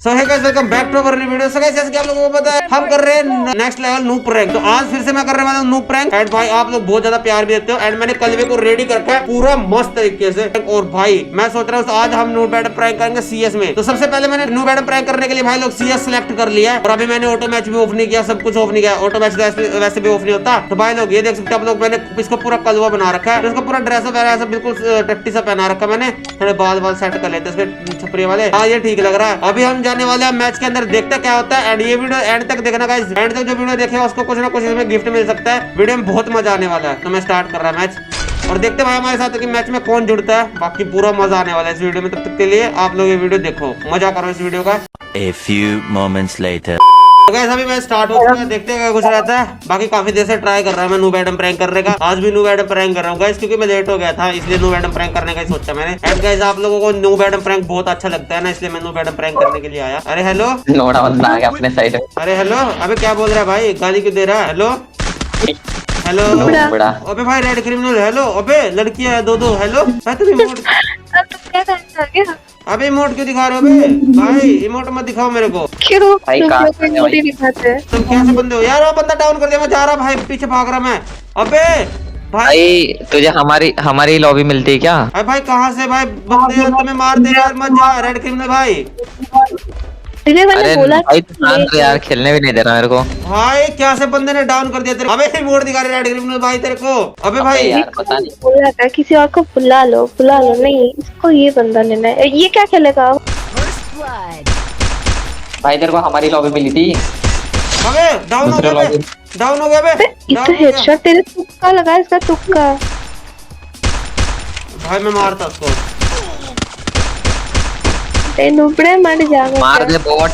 So hey guys welcome back to our new video. So guys जैसे कि आप लोगों को पता है हम कर रहे हैं नेक्स्ट लेवल नूब प्रैंक। तो आज फिर से मैं करने वाला हूं नूब प्रैंक। एंड भाई आप लोग बहुत ज्यादा प्यार भी देते हो एंड मैंने कलवे को रेडी करके है पूरा मस्त तरीके से। और भाई मैं सोच रहा हूँ आज हम नूब बैटल प्रैंक करेंगे सीएस में। तो सबसे पहले मैंने नूब बैटल प्रैंक करने के लिए भाई लोग सीएस सिलेक्ट कर लिया है और अभी मैंने ऑटो मैच भी ऑफ नहीं किया, सब कुछ ऑफ नहीं किया। ऑटो मैच वैसे भी ऑफ नहीं होता। तो भाई लोग ये देख सकते हैं आप लोग, मैंने इसको पूरा कलवा बना रखा है, इसको पूरा ड्रेस वगैरह सब बिल्कुल टट्टी सा पहना रखा मैंने। थोड़े बाल सेट कर लेते हैं छपरी वाले। हाँ ये ठीक लग रहा है। अभी हम जाने वाले हैं मैच के अंदर, देखते हैं क्या होता है। एंड ये वीडियो एंड तक देखना गाइस, एंड तक जो वीडियो देखेगा उसको कुछ ना कुछ इसमें गिफ्ट मिल सकता है। वीडियो में बहुत मजा आने वाला है। तो मैं स्टार्ट कर रहा है मैच और देखते हैं भाई हमारे साथ कि मैच में कौन जुड़ता है। बाकी पूरा मजा आने वाला है इस वीडियो में। तब तक के लिए आप लोग ये वीडियो देखो, मजा करो इस वीडियो का। A few moments later. तो गाइस अभी मैं स्टार्ट हो चुका है, देखते हैं क्या कुछ रहता है। बाकी काफी देर से ट्राई कर रहा है मैं नूब एडम प्रैंक करने का। आज भी नूब एडम प्रैंक कर रहा हूँ गाइस, क्योंकि मैं लेट हो गया था, इसलिए नूब एडम प्रैंक करने का ही सोचा मैंने। एंड गाइस आप लोगों को नूब एडम प्रैंक बहुत अच्छा लगता है ना, इसलिए मैं नूब एडम प्रैंक करने के लिए आया। अरे हेलो, नोड़ा बंदा आ गया अपने साइड में। अरे हेलो, अबे क्या बोल रहा है भाई, गाली क्यों दे रहा है। हेलो हेलो, बड़ा अबे भाई रेड क्रिमिनल। हेलो अबे लड़कियां है दो हेलो भाई। तुम इमोट क्या करना है क्या? अबे इमोट क्यों दिखा रहे हो बे भाई? इमोट मत दिखाओ मेरे को। क्यों भाई तुम कहाँ लोग से इमोजी दिखाते हैं? तुम कैसे बंदे हो यार? वो बंदा डाउन कर दिया, मैं जा रहा भाई, पीछे भाग रहा मैं। अबे भाई भाई तुझे हमारी लॉबी मिलती है क्या? अरे भाई कहाँ से भाई बंदे यार, तुम्हें मार दे यार, मत जा रेड क्रिमिनल भाई। इसलिए मैंने अरे बोला भाई तू शांत रह यार, खेलने भी नहीं दे रहा मेरे को। भाई क्या से बंदे ने डाउन कर दिया तेरे। अबे इमोट दिखा रहे रेड क्रिमिनल भाई तेरे को। अबे भाई यार पता नहीं बोला था किसी और को बुला लो नहीं, इसको ये बंदा लेना है। ये क्या खेलेगा? भाई तेरे को हमारी लॉबी मिली थी। अबे डाउन हो दूसरे गया लॉबी। बे, डाउन हो गया बे, ये डाउन तो हो गया। हेडशॉट तेरे तुक्का लगा, इसका तुक्का। भाई मैं मारता उसको। ते नुबड़े मर जा, मार दे बहुत।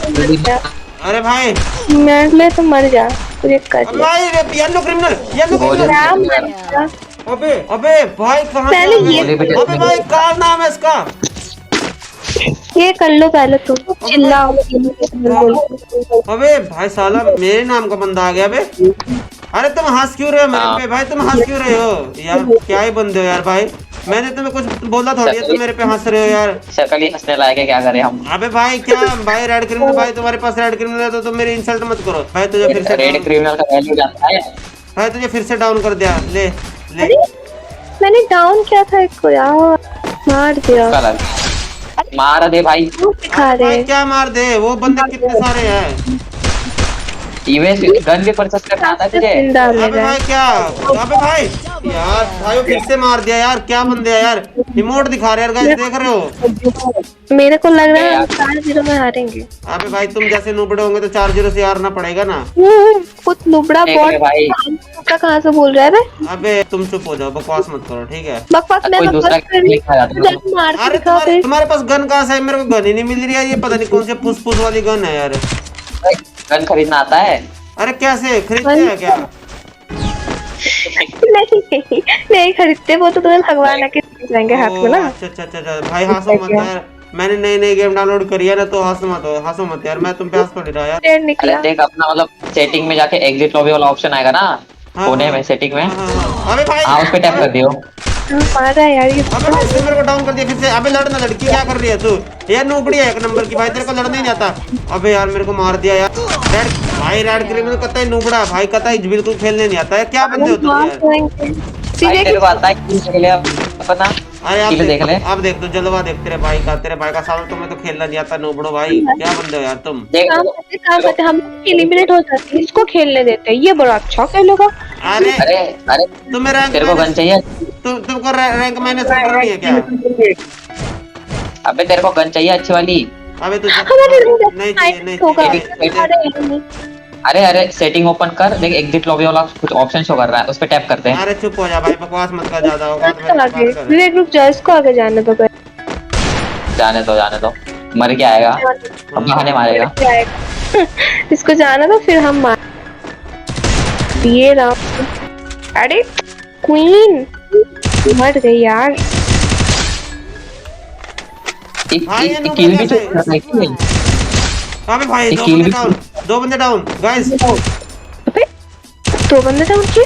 अरे भाई मार ले तो मर जा, तुझे कर अबे ले। भाई येलो क्रिमिनल, येलो गोली क्रिमिनल। क्या मर जा? अबे अबे भाई कहाँ से पहले आ गया? ये- अबे भाई क्या नाम है इसका? ये कर लो पहले तुम, चिल्लाओ। अबे भाई साला मेरे नाम का बंदा आ गया बे। अरे तुम हंस क्यों रहे हो मेरे पे भाई? तुम हंस क्यों रहे हो यार? क्या ही बंदे हो यार भाई, मैंने तुम्हें कुछ बोला थोड़ी है, तुम मेरे पे हंस रहे हो यार। शक्ल ही हंसने लायक है, क्या करें हम। अबे भाई क्या भाई रेड क्रिमिनल भाई, तुम्हारे पास रेड क्रिमिनल है तो तुम मेरी इंसल्ट मत करो भाई। तुझे फिर से रेड क्रिमिनल का वैल्यू जानता है? भाई तुझे फिर से डाउन कर दिया। ले ले अरे मैंने डाउन किया था इसको यार, मार दिया। कलर मार दे भाई। क्यों दिखा रहे भाई हैं? क्या मार दे, वो बंदे कितने सारे हैं। इवेंट गन भी परचेस करना आता है तुझे? जिंदा ले अबे रहा भाई है। क्या, अबे भाई यार भाई वो फिर से मार दिया यार। क्या बंदे हैं यार, इमोट दिखा रहे हैं यार गाइस, देख रहे हो। मेरे को लग रहा है हम 4-0 में हारेंगे। अबे भाई तुम जैसे नुबड़े होंगे तो 4-0 से हारना पड़ेगा ना। कुछ लुबड़ा देख बॉट ले भाई। कहाँ से बोल रहा है बे? अबे तुम चुप हो जाओ, बकवास मत करो ठीक है। बकवास मैं कोई बकवास दूसरा कर रही लिखा जाता है। हूँ। मार के अरे दिखा फिर। तुम्हारे पास गन कहाँ से है? मेरे को गन ही नहीं मिल रही है। ये पता नहीं कौन से पुस वाली गन है यार। गन खरीदना आता है? अरे कैसे खरीदते हैं क्या? नहीं खरीदते, वो तो तुम्हें भगवान आके जाएंगे हाथ में ना। अच्छा भाई हंसो मत यार, मैंने नई गेम डाउनलोड करी है ना, तो हंसो मत यार, मैं तुम पे हंस पड़ रहा यार। डेढ़ अरे निकला। देख अपना मतलब सेटिंग में जाके एग्जिट लॉबी वाला ऑप्शन आएगा ना कोने में सेटिंग में। हाँ। अबे भाई हाँ उस पे टैप कर दियो। मार रहा है यार ये। अबे भाई इसने मेरे को डाउन कर दिया फिर से। अबे लड़ना, लड़की क्या कर रही है तू यार? नौकड़ी है एक नंबर की भाई, तेरे को लड़ना ही नहीं आता। अबे यार मेरे को मार दिया यार। रेड भाई रेड क्रिमिनल कतई नुबड़ा भाई, कतई बिल्कुल खेलने नहीं आता है। क्या बंदे हो तुम यार? भाई तेरे को आता है किल देख ले अपना। अरे आप किल देख ले। आप देख तो जलवा देख तेरे भाई का सामने। तुम्हें तो खेलना नहीं आता नुबड़ो भाई, क्या बंदे हो यार तुम? देख काम करते हम एलिमिनेट हो जाते हैं, इसको खेलने देते हैं। ये बड़ा अच्छा खेलेगा। अरे अरे अरे तुम्हें रैंक तेरे को गन चाहिए? तुमको रैंक माइनस कर रही है क्या? अबे तेरे को गन चाहिए अच्छी वाली? अबे तू हमारे नहीं चाहिए, नहीं होगा। चाहिए। अरे सेटिंग ओपन कर, देख एग्जिट लॉबी वाला कुछ ऑप्शन शो कर रहा है, उस पे टैप करते हैं। अरे चुप हो जा भाई, बकवास मत कर, ज्यादा होगा तो मेरे आगे बात कर। विवेक रुक जा, इसको आगे जाने दो। जाने दो मर के आएगा, अब बहाने मारेगा। इसको जाना तो फिर हम मार ये राम। अरे क्वीन मर गई यार। भाई ये नुबड़ा किल भी कैसे? तो करना है कि नहीं? अबे भाई ये दो kill बंदे भी- डाउन, दो बंदे डाउन गाइस। अबे 2 बंदे डाउन किए।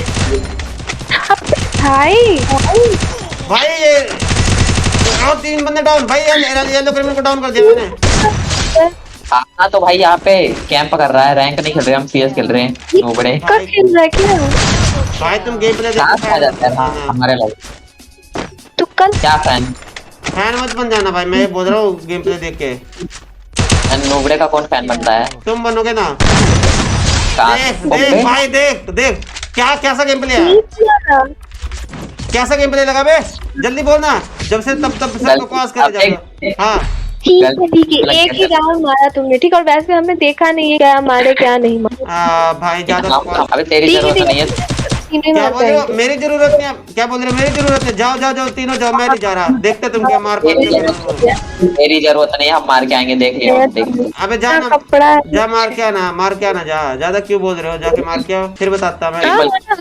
अबे भाई भाई ये और 3 बंदे डाउन भाई। येलो क्रिमिनल को डाउन कर दिया मैंने। हाँ हाँ तो भाई यहाँ पे कैंप कर रहा है, रैंक नहीं खेल रहे, हम सीएस खेल रहे हैं नूबड़े। कब खेल रहा है क्या? भाई तुम गेम प्ले साथ आ जाता है ना हमारे लोग। तो कल क्या फैन फैन मत बन जाना भाई, मैं ये बोल रहा हूँ गेम प्ले देख के। नूबड़े का कौन फैन बनता है? तुम बनोगे ना। कहाँ? देख ओके। देख भाई देख देख क्या कैसा गेम प्ले है, ठीक किया। कैसा गेम प्ले लगा बे, जल्दी बोलना। जब से तब तब सब बकवास करे जाएगा। हाँ ठीक है, एक ही राउंड मारा तुमने, ठीक। और वैसे हमने देखा नहीं है क्या मारे क्या नहीं मारे। भाई ज्यादा बकवास। अबे तेरी ठीक है, जरूरत नहीं है। तीनों ही क्या मार बोल रहे हो, पाएंगे। मेरी जरूरत नहीं है, क्या बोल रहे हो, मेरी जरूरत है। जाओ जाओ जाओ तीनों जाओ, मैं नहीं जा रहा, देखते तुम क्या मार तेरी पाते जरूरत नहीं है, हम मार के आएंगे, देख लियो हम, देख लियो। अबे जा ना, कपड़ा जा मार के आना, मार के आना, जा। ज्यादा क्यों बोल रहे हो, जाके मार के आओ, फिर बताता मैं।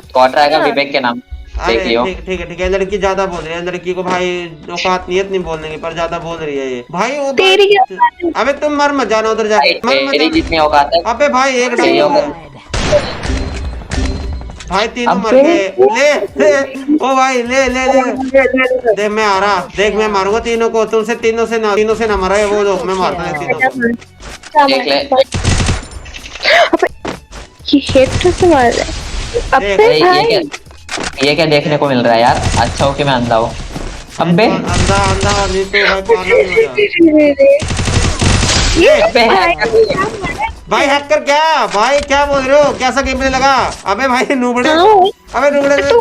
स्क्वाड रहेगा विवेक के नाम, अरे देख लियो। ठीक ठीक है ठीक है, लड़की ज्यादा बोल रही है, लड़की को भाई औकात नियत नहीं बोलने की, पर ज्यादा बोल रही है ये भाई। वो तेरी क्या बात- बात है? अबे तुम मर मत जाना उधर भाई जाके, मर मत तेरी जाना। जितनी औकात है। अबे भाई एक तेरी डाउन औकात। भाई तीनों मर अबे। गए। ले ओ भाई ले ले ले देख मैं आ रहा, देख मैं मारूंगा तीनों को, तुमसे तीनों से ना मरा है वो लोग, मैं मारता हूँ तीनों को। देख ले। अबे ये हेड से मार रहा है। अबे भाई भाई ये क्या देखने को मिल रहा है यार? अच्छा हो कि मैं अंधा हूँ। अबे अंधा अंधा नहीं तो भाई पागल नहीं हो जा। ये अबे भाई हैकर क्या भाई, क्या बोल रहे हो, कैसा गेम प्ले लगा। अबे भाई नूबड़े, हाँ, अबे नूबड़े तो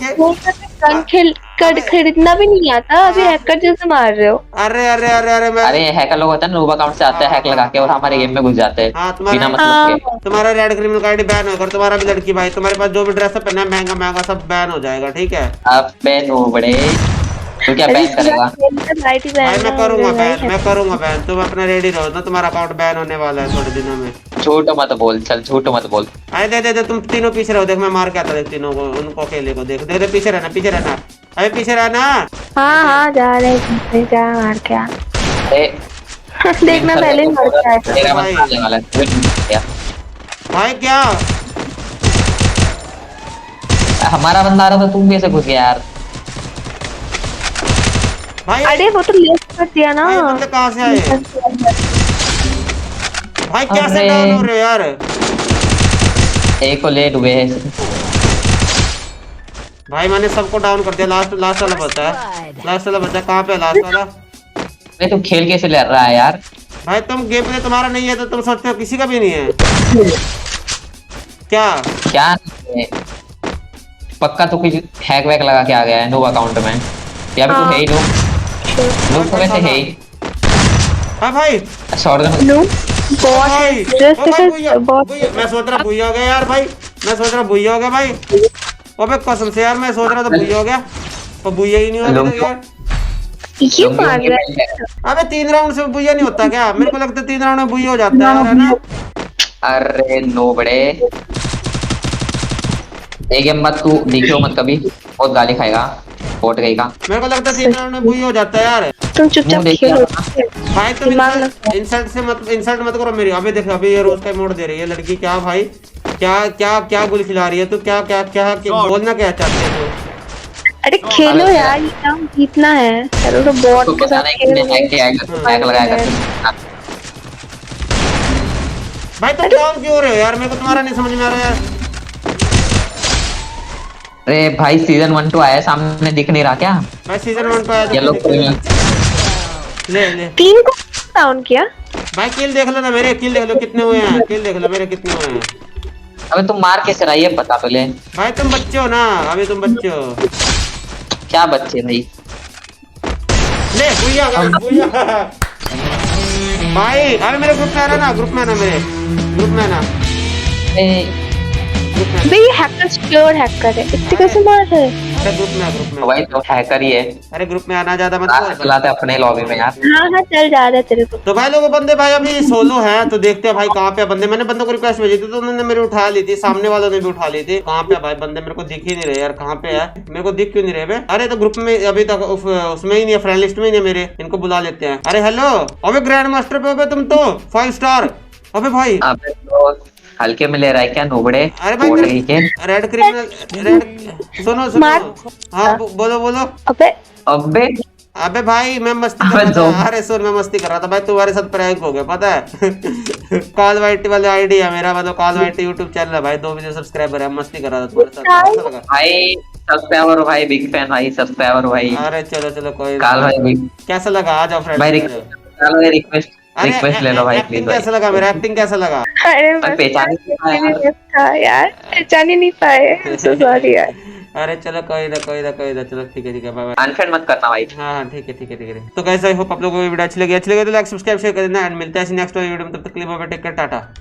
गन खरीदना भी नहीं आता, अभी हैकर जैसे मार रहे हो। अरे अरे अरे अरे मैं अरे हैकर लोग होता है ना, नूब अकाउंट से आते हैं हैक लगा के और हमारे गेम में घुस जाते हैं हाँ, बिना तुम्हारा मतलब के। तुम्हारा रेड क्रिमिनल कार्ड बैन होगा, तुम्हारा भी लड़की भाई, तुम्हारे पास जो भी ड्रेस पहना है महंगा महंगा सब बैन हो जाएगा, ठीक है। अबे नूबड़े तू क्या बैन करेगा? भाई मैं करूंगा बैन, तुम अपना रेडी रहो ना, तुम्हारा अकाउंट बैन होने वाला है थोड़े दिनों में। झूठ मत बोल, चल झूठ मत बोल। अरे दे दे दे, तुम तीनों पीछे रहो, देख मैं मार के आता देख तीनों को, उनको अकेले को देख दे दे, पीछे रहना पीछे रहना, अरे पीछे रहना। हाँ हाँ जा रहे जा मार के आ। अरे देखना पहले ही मर के आया था। तेरा मत मारने वाला है। भाई क्या हमारा बंदा आ रहा था, तुम कैसे घुस गया यार? भाई, अरे वो तो लेफ्ट कर दिया ना। भाई बंदे कहाँ से आए भाई, कैसे अरे। डाउन हो रहे हो यार। एक को ले डूबे है। भाई मैंने सबको डाउन कर दिया, लास्ट लास्ट वाला बचा है, लास्ट वाला बचा, कहाँ पे लास्ट वाला। अरे तू खेल कैसे ले रहा है यार? भाई तुम गेम प्ले तुम्हारा नहीं है तो तुम सोचते हो किसी का भी नहीं है क्या। क्या नहीं है? पक्का तू कुछ हैक वैक लगा के आ गया है नूब अकाउंट में, या फिर तू है ही नूब तो वैसे है ही। हाँ भाई शॉटगन नो बहुत भाई, जस्ट ओ भाई भुइया, बहुत भुइया, मैं सोच रहा भुइया हो गया यार भाई, मैं सोच रहा भुइया हो गया भाई। अबे कसम से यार मैं सोच रहा था भुइया हो गया, और भुइया ही नहीं हो गया यार। ये मार रहा है। अबे 3 राउंड से भुइया नहीं होता क्या, मेरे को लगता है 3 राउंड में भुइया हो जाता है यार, है ना। अरे नो बड़े एक गेम मत तू दिखियो मत कभी, बहुत गाली खाएगा पोट गई का। मेरे को लगता है 3 राउंड में भुइया हो जाता है यार। तुम चुपचाप मुंह देख खेलो। भाई तुम दिमाग लगा। इंसल्ट मत करो मेरी। अबे देख अभी ये रोज का मोड़ दे रही है लड़की, क्या भाई क्या क्या क्या गुल खिला रही है तू, क्या क्या क्या बोलना क्या चाहती है तू। अरे खेलो यार, ये काम जीतना है। चलो तो बॉट तो के पता साथ नहीं खेलो। कितने हैक लगाया करते। भाई तुम डाउन क्यों हो रहे हो यार, मेरे को तुम्हारा नहीं समझ में आ रहा यार। अरे भाई सीजन 1 2 आया सामने, दिख नहीं रहा क्या? भाई सीजन 1 पे आया ये लोग ले ले 3 को डाउन किया। भाई किल देख लो ना मेरे, किल देख लो कितने हुए हैं, किल देख लो मेरे कितने हुए हैं। अबे तुम मार कैसे रहा है ये बता पहले। भाई तुम बच्चे हो ना, अभी तुम बच्चे हो। क्या बच्चे भाई? ले भुइया भुइया भाई अबे मेरे ग्रुप में आना ना, ग्रुप में आना, मेरे ग्रुप में आना, ग्रुप में आना। भाई ये हैकर श्योर हैकर है, इतने कैसे मार रहे हैं? अरे ग्रुप में आ, ग्रुप में आ। भाई तो हैकर ही है। अरे ग्रुप में आना, ज्यादा मत रास्ते बोल। चलाते अपने लॉबी में यार। हाँ हाँ चल जा रहा है तेरे को। तो भाई लोगों बंदे भाई अभी सोलो है, तो देखते हैं भाई कहाँ पे बंदे। मैंने बंदों को रिक्वेस्ट भेजी थी तो उन्होंने मेरी उठा ली थी, सामने वालों ने भी उठा ली थी। कहाँ पे भाई बंदे, मेरे को दिख ही नहीं रहे यार, कहाँ पे है, मेरे को दिख क्यों नहीं रहे बे। अरे तो ग्रुप में अभी तक उसमें ही नहीं है, फ्रेंड लिस्ट में ही नहीं है मेरे, इनको बुला लेते हैं। अरे हेलो, अबे ग्रैंड मास्टर पे हो तुम तो 5 स्टार। अबे भाई अबे तो हल्के में ले रहा है क्या नोबड़े? अरे भाई पोट गई के। रेड क्रिमिनल, रेड सुनो सुनो, हाँ बोलो बोलो। अबे अबे अबे भाई मैं मस्ती कर अबे रहा दो। था, अरे सुन मैं मस्ती कर रहा था भाई, तुम्हारे साथ प्रैंक हो गया पता है। काल वाइटी वाले आईडी है मेरा, मतलब काल वाइटी यूट्यूब चैनल है भाई, 2 मिलियन सब्सक्राइबर है, मस्ती कर रहा था तुम्हारे साथ, अच्छा लगा। भाई सब्सक्राइबर हो भाई, बिग फैन भाई, सब्सक्राइबर भाई। अरे चलो चलो कोई काल भाई नहीं। बिग कैसा लगा, आ जाओ फ्रेंड। भाई रिक्वेस्ट अरे रिक्वेस्ट ले लो भाई प्लीज एक्टिंग भाई। कैसा लगा मेरा, एक्टिंग कैसा लगा? अरे भाई बस पहचान ही नहीं पाया यार। था यार, पहचान ही नहीं पाए, सो सॉरी यार। अरे चलो कोई ना कोई ना कोई ना, चलो ठीक है बाय बाय। अनफ्रेंड मत करना भाई। हाँ हाँ ठीक है ठीक है ठीक है। तो कैसे आई होप आप लोगों को वीडियो अच्छी लगी तो लाइक सब्सक्राइब शेयर कर देना, एंड मिलते हैं नेक्स्ट वीडियो में, तब तक के लिए bye bye, take care, Tata.